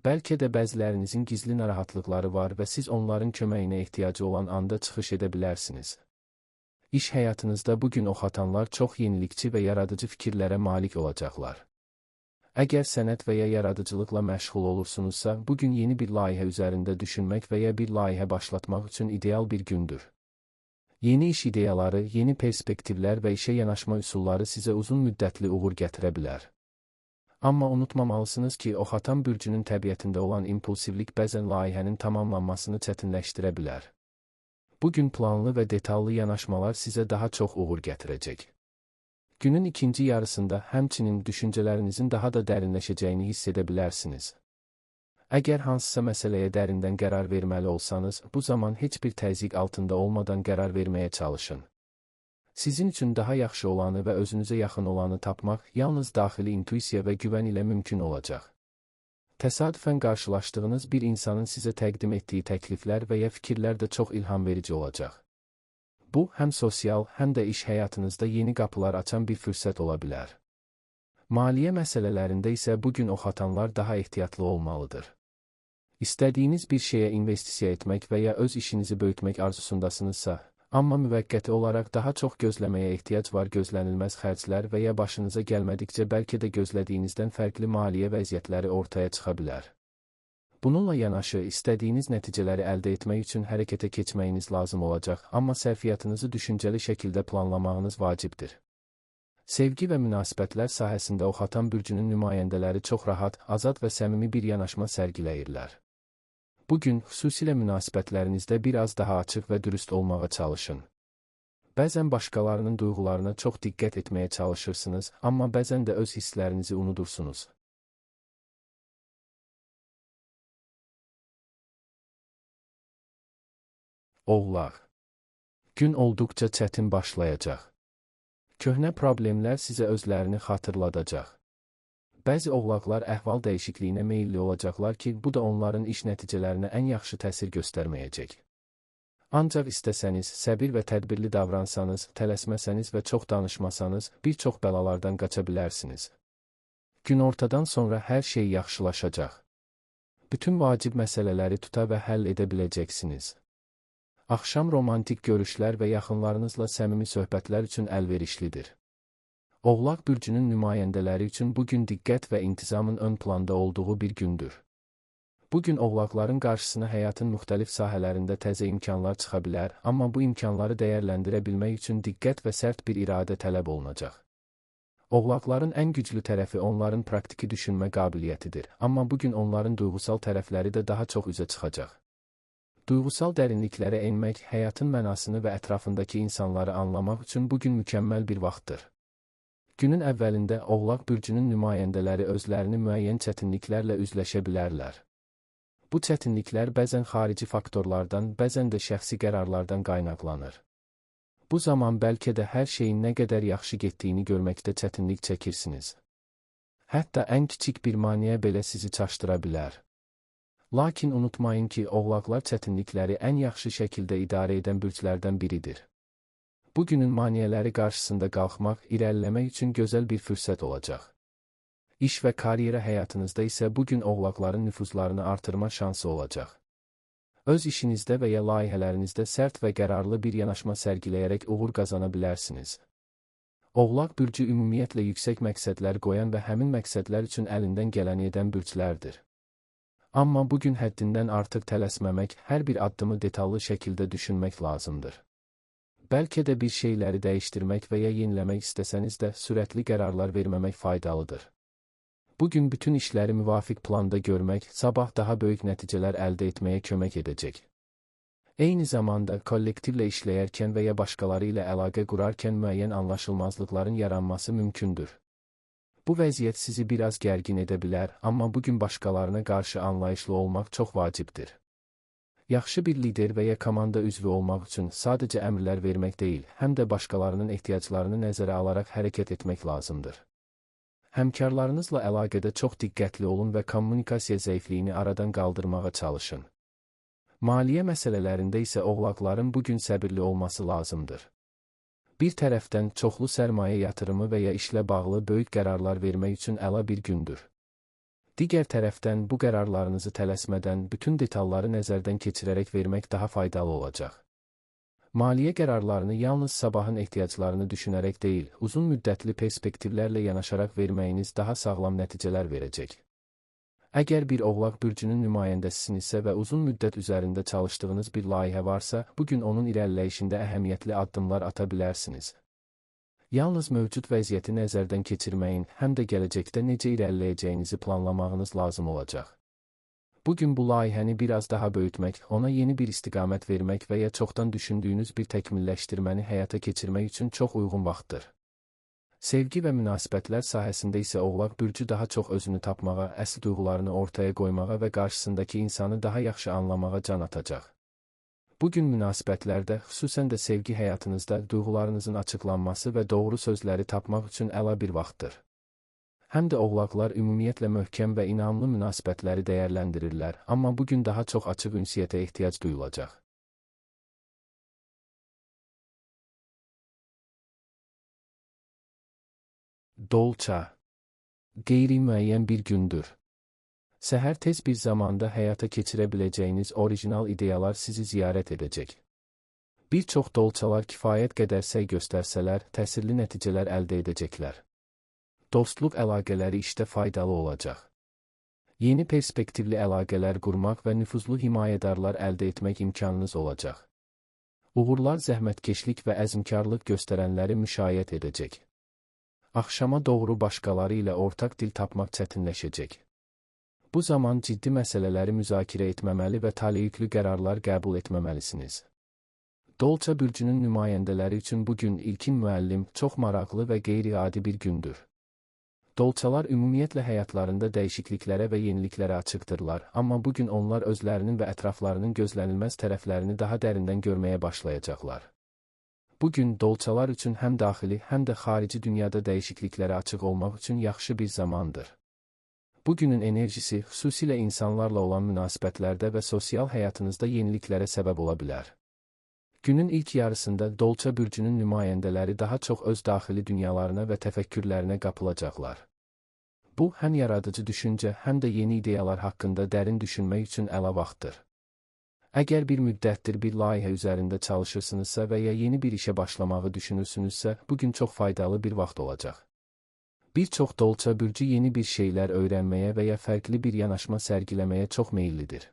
Bəlkə də bəzilərinizin gizli narahatlıqları var və siz onların köməyinə ehtiyacı olan anda çıxış edə bilərsiniz. İş həyatınızda bugün ox atanlar çox yenilikçi və yaradıcı fikirlərə malik olacaqlar. Əgər sənət və ya yaradıcılıqla məşğul olursunuzsa, bugün yeni bir layihə üzərində düşünmək və ya bir layihə başlatmaq üçün ideal bir gündür. Yeni iş ideyaları, yeni perspektivlər və işə yanaşma üsulları sizə uzun müddətli uğur gətirə bilər. Amma unutmamalısınız ki, ox atan bürcünün təbiətində olan impulsivlik bəzən layihənin tamamlanmasını çətinləşdirə bilər. Bugün planlı və detallı yanaşmalar sizə daha çox uğur gətirəcək. Günün ikinci yarısında həmçinin düşüncələrinizin daha da dərinləşəcəyini hiss edə bilərsiniz. Əgər hansısa məsələyə dərindən qərar verməli olsanız, bu zaman heç bir təzyiq altında olmadan qərar verməyə çalışın. Sizin üçün daha yaxşı olanı və özünüzə yaxın olanı tapmaq yalnız daxili intuisiya və güvən ilə mümkün olacaq. Təsadüfən qarşılaşdığınız bir insanın sizə təqdim etdiyi təkliflər və ya fikirlər də çox ilham verici olacaq. Bu, həm sosial, həm də iş həyatınızda yeni qapılar açan bir fürsət ola bilər. Maliyyə məsələlərində isə bugün ox atanlar daha ehtiyatlı olmalıdır. İstədiyiniz bir şeyə investisiya etmək və ya öz işinizi böyütmək arzusundasınızsa, amma müvəqqəti olaraq daha çox gözləməyə ehtiyac var, gözlənilməz xərclər və ya başınıza gəlmədikcə bəlkə də gözlədiyinizdən fərqli maliyyə vəziyyətləri ortaya çıxa bilər. Bununla yanaşı, istədiyiniz nəticələri əldə etmək üçün hərəkətə keçməyiniz lazım olacaq, amma sərfiyyatınızı düşüncəli şəkildə planlamağınız vacibdir. Sevgi və münasibətlər sahəsində ox atan bürcünün nümayəndələri çox rahat, azad və səmimi bir yanaşma sərgiləyirlər. Bugün, xüsusilə münasibətlərinizdə biraz daha açıq və dürüst olmağa çalışın. Bəzən başqalarının duyğularına çox diqqət etməyə çalışırsınız, amma bəzən də öz hisslərinizi unudursunuz. Oğlaq. Gün olduqca çətin başlayacaq. Köhnə problemlər sizə özlərini xatırladacaq. Bəzi oğlaqlar əhval dəyişikliyinə meyilli olacaqlar ki, bu da onların iş nəticələrinə ən yaxşı təsir göstərməyəcək. Ancaq istəsəniz, səbir və tədbirli davransanız, tələsməsəniz və çox danışmasanız, bir çox bəlalardan qaça bilərsiniz. Günortadan sonra hər şey yaxşılaşacaq. Bütün vacib məsələləri tuta və həll edə biləcəksiniz. Axşam romantik görüşlər və yaxınlarınızla səmimi söhbətlər üçün əlverişlidir. Oğlaq bürcünün nümayəndələri üçün bugün diqqət və intizamın ön planda olduğu bir gündür. Bugün oğlaqların qarşısına həyatın müxtəlif sahələrində təzə imkanlar çıxa bilər, amma bu imkanları dəyərləndirə bilmək üçün diqqət və sərt bir iradə tələb olunacaq. Oğlaqların ən güclü tərəfi onların praktiki düşünmə qabiliyyətidir, amma bugün onların duyğusal tərəfləri də daha çox üzə çıxacaq. Duyğusal dərinliklərə enmək, həyatın mənasını və ətrafındakı insanları anlamaq üçün bugün mükəmməl bir vaxtdır. Günün əvvəlində Oğlaq bürcünün nümayəndələri özlərini müəyyən çətinliklərlə üzləşə bilərlər. Bu çətinliklər bəzən xarici faktorlardan, bəzən də şəxsi qərarlardan qaynaqlanır. Bu zaman bəlkə də hər şeyin nə qədər yaxşı getdiyini görməkdə çətinlik çəkirsiniz. Hətta ən kiçik bir maneə belə sizi çaşdıra bilər. Lakin unutmayın ki, oğlaqlar çətinlikləri ən yaxşı şəkildə idarə edən bürclərdən biridir. Bugünün maneələri qarşısında qalxmaq, irəliləmək üçün gözəl bir fürsət olacaq. İş və karyera həyatınızda isə bugün oğlaqların nüfuzlarını artırma şansı olacaq. Öz işinizdə və ya layihələrinizdə sərt və qərarlı bir yanaşma sərgiləyərək uğur qazana bilərsiniz. Oğlaq bürcü ümumiyyətlə yüksək məqsədlər qoyan və həmin məqsədlər üçün əlindən gələni edən bürclərdir. Amma bugün həddindən artıq tələsməmək, hər bir addımı detallı şəkildə düşünmək lazımdır. Bəlkə də bir şeyləri dəyişdirmək və ya yeniləmək istəsəniz də sürətli qərarlar verməmək faydalıdır. Bugün bütün işləri müvafiq planda görmək, sabah daha böyük nəticələr əldə etməyə kömək edəcək. Eyni zamanda, kollektivlə işləyərkən və ya başqaları ilə əlaqə qurarkən müəyyən anlaşılmazlıqların yaranması mümkündür. Bu vəziyyət sizi biraz gərgin edə bilər, amma bugün başqalarına qarşı anlayışlı olmaq çox vacibdir. Yaxşı bir lider və ya komanda üzvü olmaq üçün sadəcə əmrlər vermək deyil, həm də başqalarının ehtiyaclarını nəzərə alaraq hərəkət etmək lazımdır. Həmkarlarınızla əlaqədə çox diqqətli olun və kommunikasiya zəifliyini aradan qaldırmağa çalışın. Maliyyə məsələlərində isə oğlaqların bugün səbirli olması lazımdır. Bir tərəfdən çoxlu sərmayə yatırımı və ya işlə bağlı böyük qərarlar vermək üçün əla bir gündür. Digər tərəfdən bu qərarlarınızı tələsmədən bütün detalları nəzərdən keçirərək vermək daha faydalı olacaq. Maliyyə qərarlarını yalnız sabahın ehtiyaclarını düşünərək deyil, uzun müddətli perspektivlərlə yanaşaraq verməyiniz daha sağlam nəticələr verəcək. Əgər bir oğlaq bürcünün nümayəndəsisinizsə və uzun müddət üzərində çalışdığınız bir layihə varsa, bugün onun irəliləyişində əhəmiyyətli addımlar ata bilərsiniz. Yalnız mövcud vəziyyəti nəzərdən keçirməyin, həm də gələcəkdə necə irəliləyəcəyinizi planlamağınız lazım olacaq. Bugün bu layihəni biraz daha böyütmək, ona yeni bir istiqamət vermək və ya çoxdan düşündüyünüz bir təkmilləşdirməni həyata keçirmək üçün çox uyğun vaxtdır. Sevgi və münasibətlər sahəsində isə Oğlaq bürcü daha çox özünü tapmağa, əsl duyğularını ortaya qoymağa və qarşısındakı insanı daha yaxşı anlamağa can atacaq. Bugün münasibətlərdə, xüsusən də sevgi həyatınızda duyğularınızın açıqlanması və doğru sözləri tapmaq üçün əla bir vaxtdır. Həm də oğlaqlar ümumiyyətlə möhkəm və inamlı münasibətləri dəyərləndirirlər, amma bugün daha çox açıq ünsiyyətə ehtiyac duyulacaq. Dolça. Qeyri-müəyyən bir gündür. Səhər tez bir zamanda həyata keçirə biləcəyiniz orijinal ideyalar sizi ziyarət edəcək. Bir çox dolçalar kifayət qədər səy göstərsələr, təsirli nəticələr əldə edəcəklər. Dostluq əlaqələri işdə faydalı olacaq. Yeni perspektivli əlaqələr qurmaq və nüfuzlu himayədarlar əldə etmək imkanınız olacaq. Uğurlar zəhmətkeşlik və əzmkarlıq göstərənləri müşayiət edəcək. Axşama doğru başqaları ilə ortaq dil tapmaq çətinləşəcək. Bu zaman ciddi məsələləri müzakirə etməməli və taleyüklü qərarlar qəbul etməməlisiniz. Dolça bürcünün nümayəndələri üçün bugün ilkin müəllim çox maraqlı və qeyri-adi bir gündür. Dolçalar ümumiyyətlə həyatlarında dəyişikliklərə və yeniliklərə açıqdırlar, amma bugün onlar özlərinin və ətraflarının gözlənilməz tərəflərini daha dərindən görməyə başlayacaqlar. Bugün dolçalar üçün həm daxili, həm də xarici dünyada dəyişikliklərə açıq olmaq üçün yaxşı bir zamandır. Bugünün enerjisi xüsusilə insanlarla olan münasibətlərdə və sosial həyatınızda yeniliklərə səbəb ola bilər. Günün ilk yarısında Dolça bürcünün nümayəndələri daha çox öz daxili dünyalarına və təfəkkürlərinə qapılacaqlar. Bu, həm yaradıcı düşüncə, həm də yeni ideyalar haqqında dərin düşünmək üçün əla vaxtdır. Əgər bir müddətdir bir layihə üzərində çalışırsınızsa və ya yeni bir işə başlamağı düşünürsünüzsə, bugün çox faydalı bir vaxt olacaq. Bir çox Dolça bürcü yeni bir şeylər öyrənməyə və ya fərqli bir yanaşma sərgiləməyə çox meyillidir.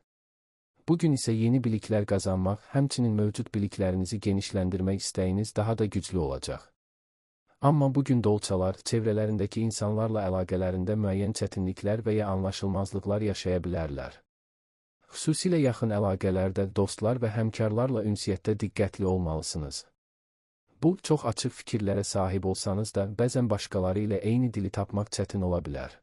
Bugün isə yeni biliklər qazanmaq, həmçinin mövcud biliklərinizi genişləndirmək istəyiniz daha da güclü olacaq. Amma bugün Dolçalar, çevrələrindəki insanlarla əlaqələrində müəyyən çətinliklər və ya anlaşılmazlıqlar yaşaya bilərlər. Xüsusilə yaxın əlaqələrdə dostlar və həmkarlarla ünsiyyətdə diqqətli olmalısınız. Bu, çox açıq fikirlərə sahib olsanız da, bəzən başqaları ilə eyni dili tapmaq çətin ola bilər.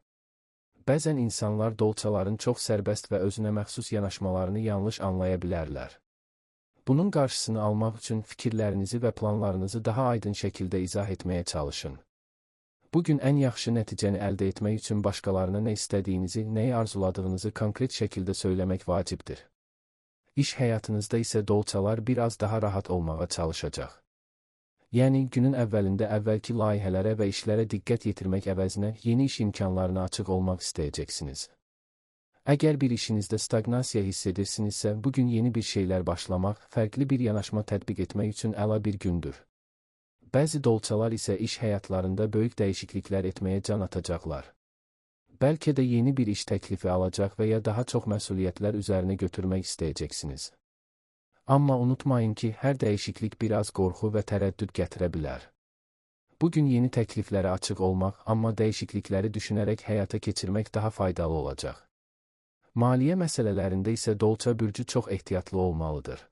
Bəzən insanlar Dolçaların çox sərbəst və özünə məxsus yanaşmalarını yanlış anlaya bilərlər. Bunun qarşısını almaq üçün fikirlərinizi və planlarınızı daha aydın şəkildə izah etməyə çalışın. Bugün ən yaxşı nəticəni əldə etmək üçün başqalarına nə istədiyinizi, nəyi arzuladığınızı konkret şəkildə söyləmək vacibdir. İş həyatınızda isə Dolçalar biraz daha rahat olmağa çalışacaq. Yəni, günün əvvəlində əvvəlki layihələrə və işlərə diqqət yetirmək əvəzinə yeni iş imkanlarına açıq olmaq istəyəcəksiniz. Əgər bir işinizdə stagnasiya hiss edirsinizsə, bugün yeni bir şeylər başlamaq, fərqli bir yanaşma tətbiq etmək üçün əla bir gündür. Bəzi Dolçalar isə iş həyatlarında böyük dəyişikliklər etməyə can atacaqlar. Bəlkə də yeni bir iş təklifi alacaq və ya daha çox məsuliyyətlər üzərinə götürmək istəyəcəksiniz. Amma unutmayın ki, hər dəyişiklik biraz qorxu və tərəddüd gətirə bilər. Bugün yeni təkliflərə açıq olmaq, amma dəyişiklikləri düşünərək həyata keçirmək daha faydalı olacaq. Maliyyə məsələlərində isə Dolça bürcü çox ehtiyatlı olmalıdır.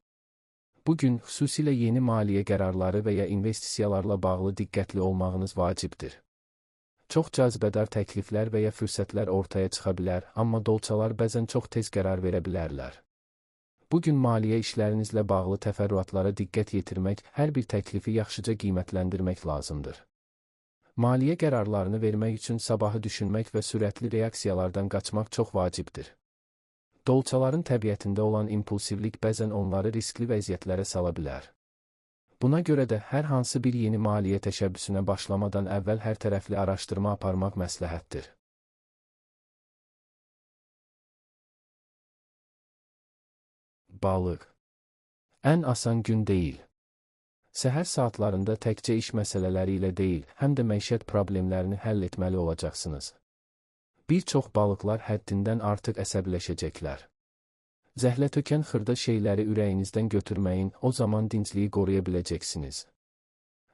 Bugün, xüsusilə yeni maliyyə qərarları və ya investisiyalarla bağlı diqqətli olmağınız vacibdir. Çox cazibədar təkliflər və ya fürsətlər ortaya çıxa bilər, amma Dolçalar bəzən çox tez qərar verə bilərlər. Bugün maliyyə işlərinizlə bağlı təfərrüatlara diqqət yetirmək, hər bir təklifi yaxşıca qiymətləndirmək lazımdır. Maliyyə qərarlarını vermək üçün sabahı düşünmək və sürətli reaksiyalardan qaçmaq çox vacibdir. Dolçaların təbiətində olan impulsivlik bəzən onları riskli vəziyyətlərə sala bilər. Buna görə də hər hansı bir yeni maliyyə təşəbbüsünə başlamadan əvvəl hər tərəfli araşdırma aparmaq məsləhətdir. Balıq. Ən asan gün deyil. Səhər saatlarında təkcə iş məsələləri ilə deyil, həm də məişət problemlərini həll etməli olacaqsınız. Bir çox balıqlar həddindən artıq əsəbləşəcəklər. Zəhlətökən xırda şeyləri ürəyinizdən götürməyin, o zaman dincliyi qoruya biləcəksiniz.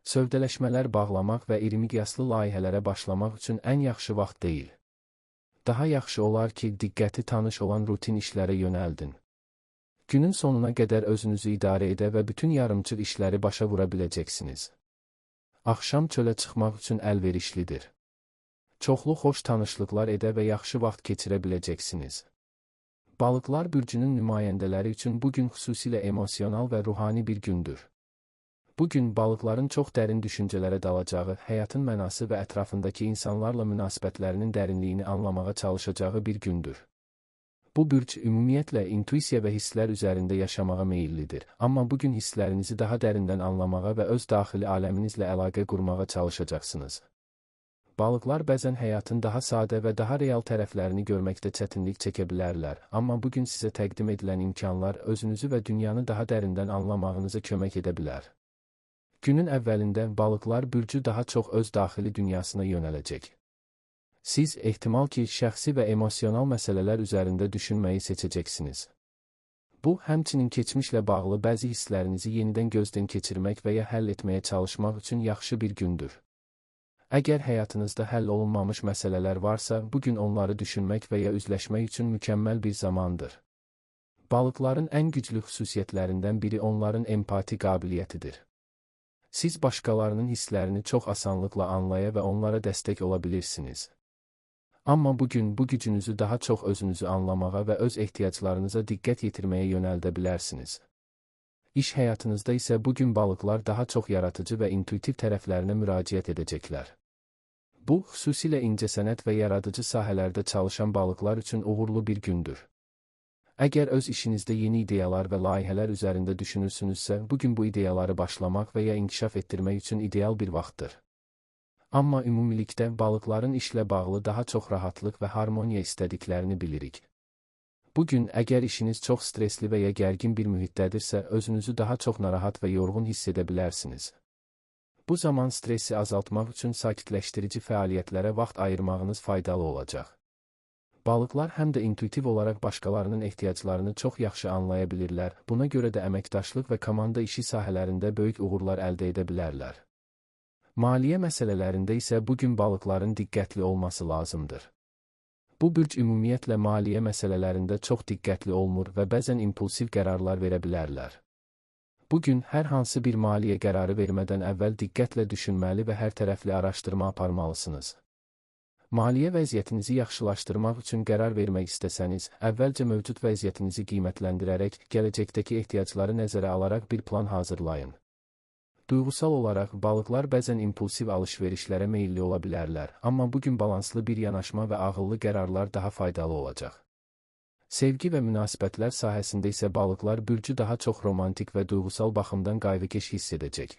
Sövdələşmələr bağlamaq və iri miqyaslı layihələrə başlamaq üçün ən yaxşı vaxt deyil. Daha yaxşı olar ki, diqqəti tanış olan rutin işlərə yönəldin. Günün sonuna qədər özünüzü idarə edə və bütün yarımçıq işləri başa vura biləcəksiniz. Axşam çölə çıxmaq üçün əlverişlidir. Çoxlu xoş tanışlıqlar edə və yaxşı vaxt keçirə biləcəksiniz. Balıqlar bürcünün nümayəndələri üçün bugün xüsusilə emosional və ruhani bir gündür. Bugün balıqların çox dərin düşüncələrə dalacağı, həyatın mənası və ətrafındakı insanlarla münasibətlərinin dərinliyini anlamağa çalışacağı bir gündür. Bu bürc ümumiyyətlə intuisiya və hisslər üzərində yaşamağa meyillidir, amma bugün hisslərinizi daha dərindən anlamağa və öz daxili aləminizlə əlaqə qurmağa çalışacaqsınız. Balıqlar bəzən həyatın daha sadə və daha real tərəflərini görməkdə çətinlik çəkə bilərlər, amma bugün sizə təqdim edilən imkanlar özünüzü və dünyanı daha dərindən anlamağınıza kömək edə bilər. Günün əvvəlində balıqlar bürcü daha çox öz daxili dünyasına yönələcək. Siz ehtimal ki, şəxsi və emosional məsələlər üzərində düşünməyi seçəcəksiniz. Bu, həmçinin keçmişlə bağlı bəzi hisslərinizi yenidən gözdən keçirmək və ya həll etməyə çalışmaq üçün yaxşı bir gündür. Əgər həyatınızda həll olunmamış məsələlər varsa, bugün onları düşünmək və ya üzləşmək üçün mükəmməl bir zamandır. Balıqların ən güclü xüsusiyyətlərindən biri onların empati qabiliyyətidir. Siz başqalarının hisslərini çox asanlıqla anlaya və onlara dəstək ola bilirsiniz. Amma bugün bu gücünüzü daha çox özünüzü anlamağa və öz ehtiyaclarınıza diqqət yetirməyə yönəldə bilərsiniz. İş həyatınızda isə bugün balıqlar daha çox yaratıcı və intuitiv tərəflərinə müraciət edəcəklər. Bu, xüsusilə incəsənət və yaradıcı sahələrdə çalışan balıqlar üçün uğurlu bir gündür. Əgər öz işinizdə yeni ideyalar və layihələr üzərində düşünürsünüzsə, bugün bu ideyaları başlamaq və ya inkişaf etdirmək üçün ideal bir vaxtdır. Amma ümumilikdə balıqların işlə bağlı daha çox rahatlıq və harmoniya istədiklərini bilirik. Bugün, əgər işiniz çox stresli və ya gərgin bir mühitdədirsə, özünüzü daha çox narahat və yorğun hiss edə bilərsiniz. Bu zaman stressi azaltmaq üçün sakitləşdirici fəaliyyətlərə vaxt ayırmağınız faydalı olacaq. Balıqlar həm də intuitiv olaraq başqalarının ehtiyaclarını çox yaxşı anlaya bilirlər, buna görə də əməkdaşlıq və komanda işi sahələrində böyük uğurlar əldə edə bilərlər. Maliyyə məsələlərində isə bugün balıqların diqqətli olması lazımdır. Bu bürc ümumiyyətlə maliyyə məsələlərində çox diqqətli olmur və bəzən impulsiv qərarlar verə bilərlər. Bugün hər hansı bir maliyyə qərarı vermədən əvvəl diqqətlə düşünməli və hərtərəfli araşdırma aparmalısınız. Maliyyə vəziyyətinizi yaxşılaşdırmaq üçün qərar vermək istəsəniz, əvvəlcə mövcud vəziyyətinizi qiymətləndirərək, gələcəkdəki ehtiyacları nəzərə alaraq bir plan hazırlayın. Duyğusal olaraq, balıqlar bəzən impulsiv alış-verişlərə meyilli ola bilərlər, amma bugün balanslı bir yanaşma və ağıllı qərarlar daha faydalı olacaq. Sevgi və münasibətlər sahəsində isə balıqlar bürcü daha çox romantik və duyğusal baxımdan qayğıkeş hiss edəcək.